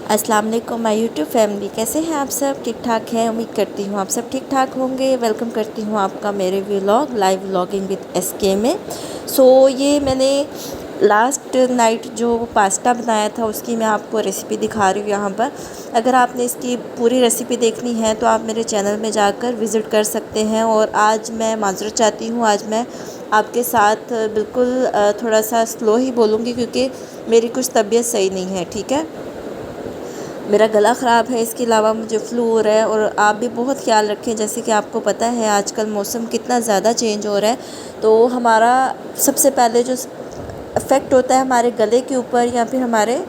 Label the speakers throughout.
Speaker 1: अस्सलाम वालेकुम my YouTube family. कैसे हैं आप सब? ठीक ठाक हैं, उम्मीद करती हूँ आप सब ठीक ठाक होंगे। वेलकम करती हूँ आपका मेरे vlog live vlogging with SK में। ये मैंने लास्ट नाइट जो पास्ता बनाया था उसकी मैं आपको रेसिपी दिखा रही हूँ यहाँ पर। अगर आपने इसकी पूरी रेसिपी देखनी है तो आप मेरे चैनल में जाकर विज़िट कर सकते हैं। और आज मैं माज़रत चाहती हूँ, आज मैं आपके साथ बिल्कुल थोड़ा सा स्लो ही बोलूँगी क्योंकि मेरी कुछ तबीयत सही नहीं है। ठीक है, मेरा गला ख़राब है, इसके अलावा मुझे फ्लू हो रहा है। और आप भी बहुत ख्याल रखें, जैसे कि आपको पता है आजकल मौसम कितना ज़्यादा चेंज हो रहा है। तो हमारा सबसे पहले जो इफ़ेक्ट होता है हमारे गले के ऊपर या फिर हमारे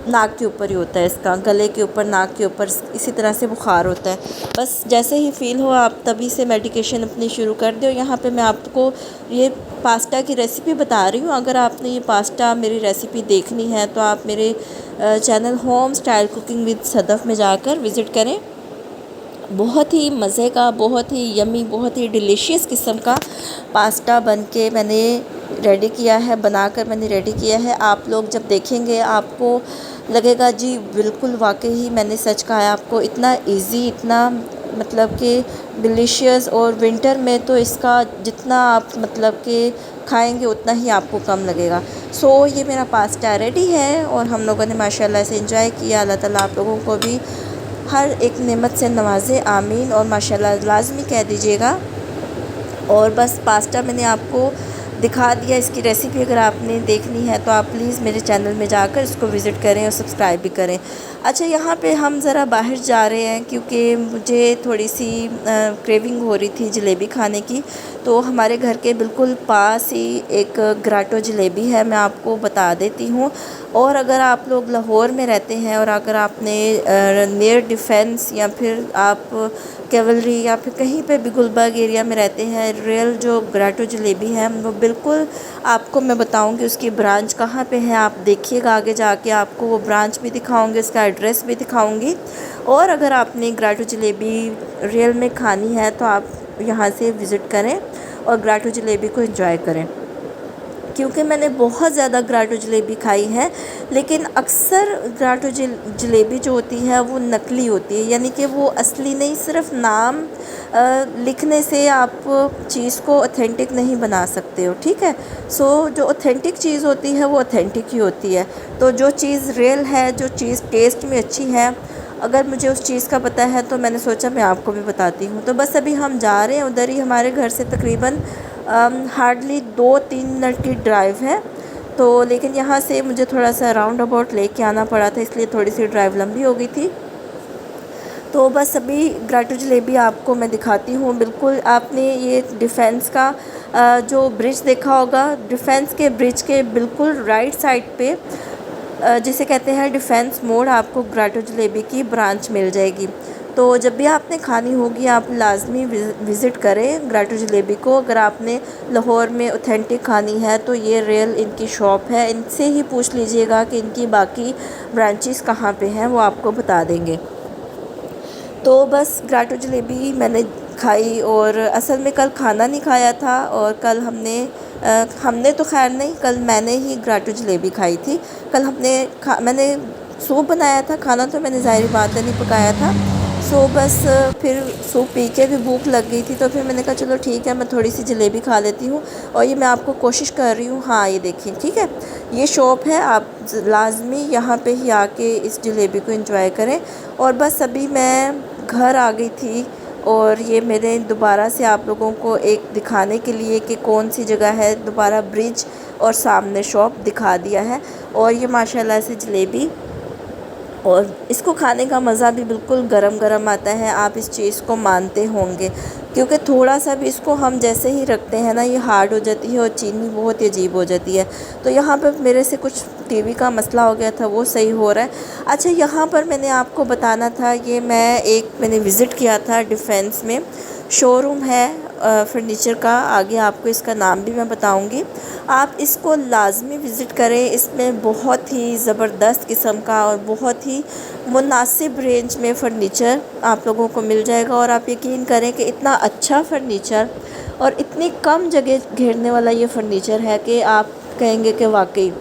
Speaker 1: नाक के ऊपर ही होता है। इसका गले के ऊपर, नाक के ऊपर, इसी तरह से बुखार होता है। बस जैसे ही फ़ील हो आप तभी से मेडिकेशन अपनी शुरू कर दो। यहाँ पे मैं आपको ये पास्ता की रेसिपी बता रही हूँ। अगर आपने ये पास्ता मेरी रेसिपी देखनी है तो आप मेरे channel home style cooking with Sadaf में जाकर विज़िट करें। बहुत ही मज़े का, बहुत ही यमी, बहुत ही डिलीशियस किस्म का पास्ता बन के मैंने रेडी किया है, बनाकर मैंने रेडी किया है। आप लोग जब देखेंगे आपको लगेगा जी बिल्कुल वाकई ही मैंने सच कहा है आपको। इतना इजी, इतना मतलब कि डिलीशियस। और विंटर में तो इसका जितना आप मतलब कि खाएंगे उतना ही आपको कम लगेगा। ये मेरा पास्ता रेडी है और हम लोगों ने माशाल्लाह से एंजॉय किया। अल्लाह ताला आप लोगों को भी हर एक नेमत से नवाज़े, आमीन। और माशाल्लाह लाज़मी कह दीजिएगा। और बस पास्ता मैंने आपको दिखा दिया। इसकी रेसिपी अगर आपने देखनी है तो आप प्लीज़ मेरे चैनल में जाकर इसको विज़िट करें और सब्सक्राइब भी करें। अच्छा, यहाँ पे हम ज़रा बाहर जा रहे हैं क्योंकि मुझे थोड़ी सी क्रेविंग हो रही थी जलेबी खाने की। तो हमारे घर के बिल्कुल पास ही एक ग्राटो जलेबी है, मैं आपको बता देती हूँ। और अगर आप लोग लाहौर में रहते हैं और अगर आपने नियर डिफेंस या फिर आप कैवलरी या फिर कहीं पे भी गुलबर्ग एरिया में रहते हैं, रियल जो ग्राटो जलेबी है वो बिल्कुल आपको मैं बताऊंगी उसकी ब्रांच कहाँ पे है। आप देखिएगा, आगे जाके आपको वो ब्रांच भी दिखाऊंगी, उसका एड्रेस भी दिखाऊंगी। और अगर आपने ग्राटो जलेबी रियल में खानी है तो आप यहाँ से विज़िट करें और ग्राटो जलेबी को एंजॉय करें। क्योंकि मैंने बहुत ज़्यादा ग्राटो जलेबी खाई है, लेकिन अक्सर ग्राटो जलेबी जो होती है वो नकली होती है, यानी कि वो असली नहीं। सिर्फ नाम लिखने से आप चीज़ को ऑथेंटिक नहीं बना सकते हो। ठीक है, जो ऑथेंटिक चीज़ होती है वो ऑथेंटिक ही होती है। तो जो चीज़ रियल है, जो चीज़ टेस्ट में अच्छी है, अगर मुझे उस चीज़ का पता है तो मैंने सोचा मैं आपको भी बताती हूँ। तो बस अभी हम जा रहे हैं उधर ही, हमारे घर से तकरीबन हार्डली 2-3 मिनट की ड्राइव है। तो लेकिन यहाँ से मुझे थोड़ा सा राउंड अबाउट लेके आना पड़ा था, इसलिए थोड़ी सी ड्राइव लंबी हो गई थी। तो बस अभी ग्राटो जलेबी आपको मैं दिखाती हूँ। बिल्कुल आपने ये डिफेंस का जो ब्रिज देखा होगा, डिफेंस के ब्रिज के बिल्कुल राइट साइड पे जिसे कहते हैं डिफेंस मोड़, आपको ग्राटो जलेबी की ब्रांच मिल जाएगी। तो जब भी आपने खानी होगी आप लाजमी विज़िट करें ग्राटो जलेबी को। अगर आपने लाहौर में ऑथेंटिक खानी है तो ये रियल इनकी शॉप है, इनसे ही पूछ लीजिएगा कि इनकी बाकी ब्रांचेस कहाँ पे हैं, वो आपको बता देंगे। तो बस ग्राटो जलेबी मैंने खाई। और असल में कल खाना नहीं खाया था और कल हमने तो खैर नहीं, कल मैंने ही ग्राटो जलेबी खाई थी। कल मैंने सूप बनाया था, खाना तो मैंने ज़ाहिर बात है नहीं पकाया था। बस फिर सूप पी के भी भूख लग गई थी, तो फिर मैंने कहा चलो ठीक है मैं थोड़ी सी जलेबी खा लेती हूँ। और ये मैं आपको कोशिश कर रही हूँ। हाँ, ये देखिए, ठीक है, ये शॉप है, आप लाजमी यहाँ पे ही आके इस जलेबी को एंजॉय करें। और बस अभी मैं घर आ गई थी और ये मैंने दोबारा से आप लोगों को एक दिखाने के लिए कि कौन सी जगह है, दोबारा ब्रिज और सामने शॉप दिखा दिया है। और ये माशाल्लाह से जलेबी, और इसको खाने का मज़ा भी बिल्कुल गरम गरम आता है। आप इस चीज़ को मानते होंगे क्योंकि थोड़ा सा भी इसको हम जैसे ही रखते हैं ना, ये हार्ड हो जाती है और चीनी बहुत ही अजीब हो जाती है। तो यहाँ पर मेरे से कुछ टीवी का मसला हो गया था, वो सही हो रहा है। अच्छा, यहाँ पर मैंने आपको बताना था, ये मैंने विज़िट किया था डिफेंस में, शोरूम है फर्नीचर का। आगे आपको इसका नाम भी मैं बताऊंगी, आप इसको लाजमी विज़िट करें। इसमें बहुत ही ज़बरदस्त किस्म का और बहुत ही मुनासिब रेंज में फ़र्नीचर आप लोगों को मिल जाएगा। और आप यकीन करें कि इतना अच्छा फ़र्नीचर और इतनी कम जगह घेरने वाला ये फ़र्नीचर है कि आप कहेंगे कि वाकई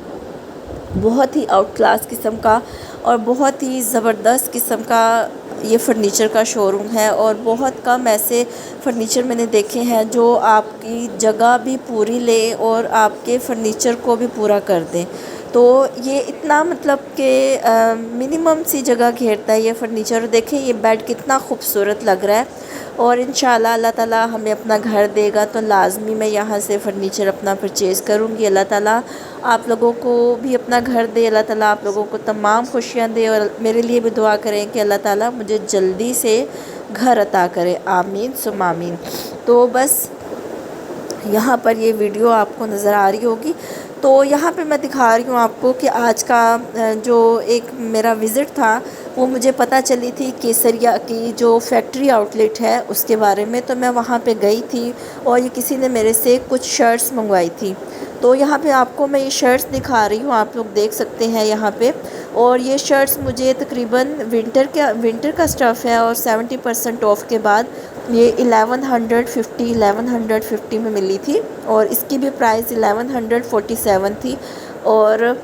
Speaker 1: बहुत ही आउट क्लास किस्म का और बहुत ही ज़बरदस्त किस्म का ये फ़र्नीचर का शोरूम है। और बहुत कम ऐसे फ़र्नीचर मैंने देखे हैं जो आपकी जगह भी पूरी ले और आपके फ़र्नीचर को भी पूरा कर दें। तो ये इतना मतलब कि मिनिमम सी जगह घेरता है ये फ़र्नीचर। देखें ये बेड कितना खूबसूरत लग रहा है। और इंशाल्लाह अल्लाह ताला हमें अपना घर देगा तो लाज़मी मैं यहाँ से फ़र्नीचर अपना परचेज़ करूँगी। अल्लाह ताला आप लोगों को भी अपना घर दे, अल्लाह ताला आप लोगों को तमाम खुशियाँ दे। और मेरे लिए भी दुआ करें कि अल्लाह ताला मुझे जल्दी से घर अता करे, आमीन सुम आमीन। तो बस यहाँ पर ये वीडियो आपको नज़र आ रही होगी। तो यहाँ पे मैं दिखा रही हूँ आपको कि आज का जो एक मेरा विज़िट था वो मुझे पता चली थी केसरिया की जो फैक्ट्री आउटलेट है उसके बारे में। तो मैं वहाँ पे गई थी और ये किसी ने मेरे से कुछ शर्ट्स मंगवाई थी। तो यहाँ पे आपको मैं ये शर्ट्स दिखा रही हूँ, आप लोग देख सकते हैं यहाँ पे। और ये शर्ट्स मुझे तकरीबन विंटर का स्टफ़ है और 70% ऑफ के बाद ये 1150 में मिली थी। और इसकी भी प्राइस 1147 थी। और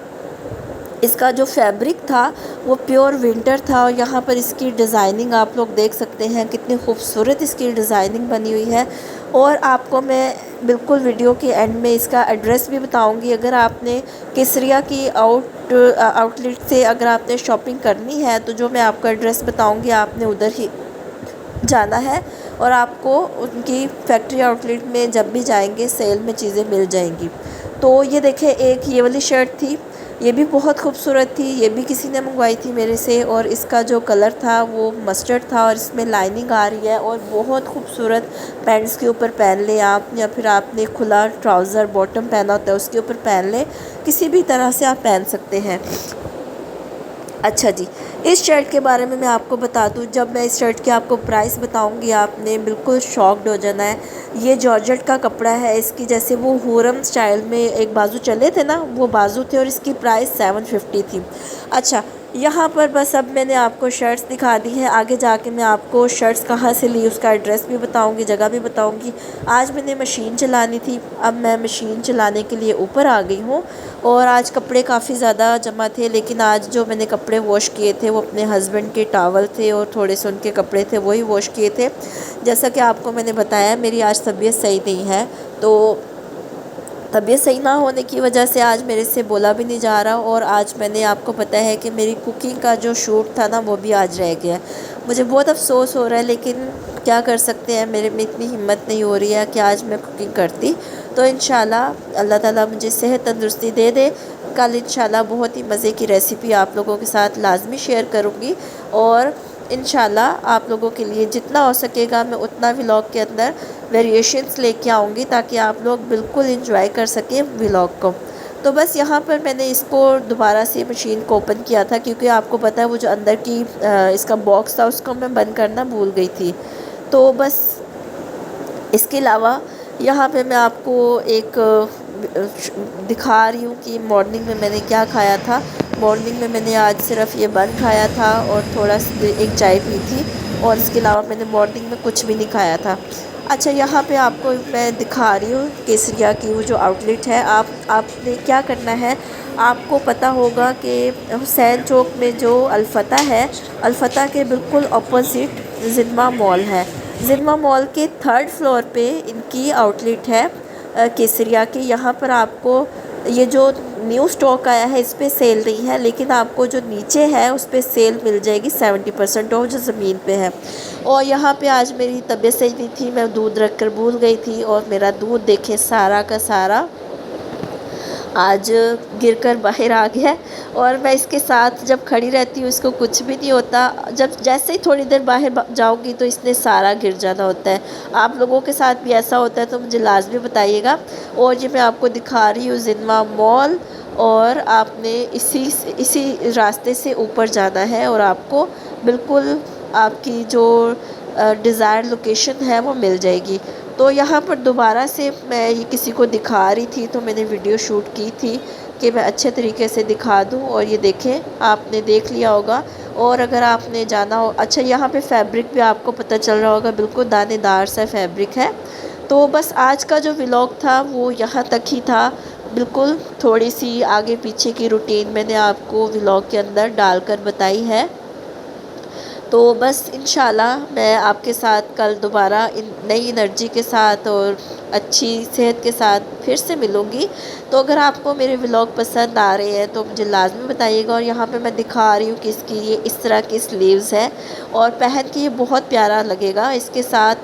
Speaker 1: इसका जो फैब्रिक था वो प्योर विंटर था। और यहाँ पर इसकी डिज़ाइनिंग आप लोग देख सकते हैं कितनी खूबसूरत इसकी डिज़ाइनिंग बनी हुई है। और आपको मैं बिल्कुल वीडियो के एंड में इसका एड्रेस भी बताऊंगी। अगर आपने केसरिया की आउटलेट से अगर आपने शॉपिंग करनी है तो जो मैं आपको एड्रेस बताऊंगी आपने उधर ही जाना है। और आपको उनकी फैक्ट्री आउटलेट में जब भी जाएंगे सेल में चीज़ें मिल जाएंगी। तो ये देखें, एक ये वाली शर्ट थी, ये भी बहुत खूबसूरत थी, ये भी किसी ने मंगवाई थी मेरे से। और इसका जो कलर था वो मस्टर्ड था और इसमें लाइनिंग आ रही है और बहुत खूबसूरत। पैंट्स के ऊपर पहन लें आप, या फिर आपने खुला ट्राउज़र बॉटम पहना होता है उसके ऊपर पहन लें, किसी भी तरह से आप पहन सकते हैं। अच्छा जी, इस शर्ट के बारे में मैं आपको बता दूं, जब मैं इस शर्ट के आपको प्राइस बताऊंगी आपने बिल्कुल शॉक्ड हो जाना है। ये जॉर्जेट का कपड़ा है, इसकी जैसे वो हुरम स्टाइल में एक बाजू चले थे ना, वो बाजू थे और इसकी प्राइस 750 थी। अच्छा, यहाँ पर बस अब मैंने आपको शर्ट्स दिखा दी हैं, आगे जाके मैं आपको शर्ट्स कहाँ से ली उसका एड्रेस भी बताऊँगी, जगह भी बताऊँगी। आज मैंने मशीन चलानी थी, अब मैं मशीन चलाने के लिए ऊपर आ गई हूँ। और आज कपड़े काफ़ी ज़्यादा जमा थे, लेकिन आज जो मैंने कपड़े वॉश किए थे वो अपने हस्बैंड के टॉवल थे और थोड़े से उनके कपड़े थे वही वॉश किए थे। जैसा कि आपको मैंने बताया मेरी आज तबीयत सही नहीं है, तो तबीयत सही ना होने की वजह से आज मेरे से बोला भी नहीं जा रहा। और आज मैंने आपको पता है कि मेरी कुकिंग का जो शूट था ना वो भी आज रह गया। मुझे बहुत अफसोस हो रहा है, लेकिन क्या कर सकते हैं, मेरे में इतनी हिम्मत नहीं हो रही है कि आज मैं कुकिंग करती। तो इंशाल्लाह अल्लाह ताला मुझे सेहत तंदुरुस्ती दे दे, कल इंशाल्लाह बहुत ही मज़े की रेसिपी आप लोगों के साथ लाजमी शेयर करूँगी। और इंशाल्लाह आप लोगों के लिए जितना हो सकेगा मैं उतना व्लॉग के अंदर वेरिएशंस लेके आऊँगी ताकि आप लोग बिल्कुल इंजॉय कर सकें व्लॉग को। तो बस यहाँ पर मैंने इसको दोबारा से मशीन को ओपन किया था, क्योंकि आपको पता है वो जो अंदर की इसका बॉक्स था उसको मैं बंद करना भूल गई थी। तो बस इसके अलावा यहाँ पे मैं आपको एक दिखा रही हूँ कि मॉर्निंग में मैंने क्या खाया था। मॉर्निंग में मैंने आज सिर्फ ये बन खाया था और थोड़ा सा एक चाय पी थी, और इसके अलावा मैंने मॉर्निंग में कुछ भी नहीं खाया था। अच्छा, यहाँ पे आपको मैं दिखा रही हूँ केसरिया की वो जो आउटलेट है। आपने क्या करना है, आपको पता होगा कि हुसैन चौक में जो अलफता है, अलफता के बिल्कुल अपोजिट जिनमा मॉल है। जिनमा मॉल के 3rd फ्लोर पे इनकी आउटलेट है केसरिया की। यहाँ पर आपको ये जो न्यू स्टॉक आया है इस पे सेल नहीं है, लेकिन आपको जो नीचे है उस पे सेल मिल जाएगी 70% ऑफ जो ज़मीन पे है। और यहाँ पे आज मेरी तबीयत सही नहीं थी, मैं दूध रख कर भूल गई थी और मेरा दूध देखें सारा का सारा आज गिरकर बाहर आ गया। और मैं इसके साथ जब खड़ी रहती हूँ इसको कुछ भी नहीं होता, जब जैसे ही थोड़ी देर बाहर जाऊँगी तो इसने सारा गिर जाना होता है। आप लोगों के साथ भी ऐसा होता है तो मुझे लाजमी बताइएगा। और ये मैं आपको दिखा रही हूँ जिनमा मॉल, और आपने इसी रास्ते से ऊपर जाना है और आपको बिल्कुल आपकी जो डिज़ायर लोकेशन है वो मिल जाएगी। तो यहाँ पर दोबारा से मैं ये किसी को दिखा रही थी तो मैंने वीडियो शूट की थी कि मैं अच्छे तरीके से दिखा दूँ। और ये देखें, आपने देख लिया होगा। और अगर आपने जाना हो, अच्छा यहाँ पे फैब्रिक भी आपको पता चल रहा होगा, बिल्कुल दानेदार सा फैब्रिक है। तो बस आज का जो व्लॉग था वो यहाँ तक ही था। बिल्कुल थोड़ी सी आगे पीछे की रूटीन मैंने आपको व्लॉग के अंदर डालकर बताई है। तो बस इंशाल्लाह मैं आपके साथ कल दोबारा नई एनर्जी के साथ और अच्छी सेहत के साथ फिर से मिलूँगी। तो अगर आपको मेरे व्लॉग पसंद आ रहे हैं तो मुझे लाज़मी बताइएगा। और यहाँ पे मैं दिखा रही हूँ कि इसकी ये इस तरह की स्लीव्स है और पहन के ये बहुत प्यारा लगेगा। इसके साथ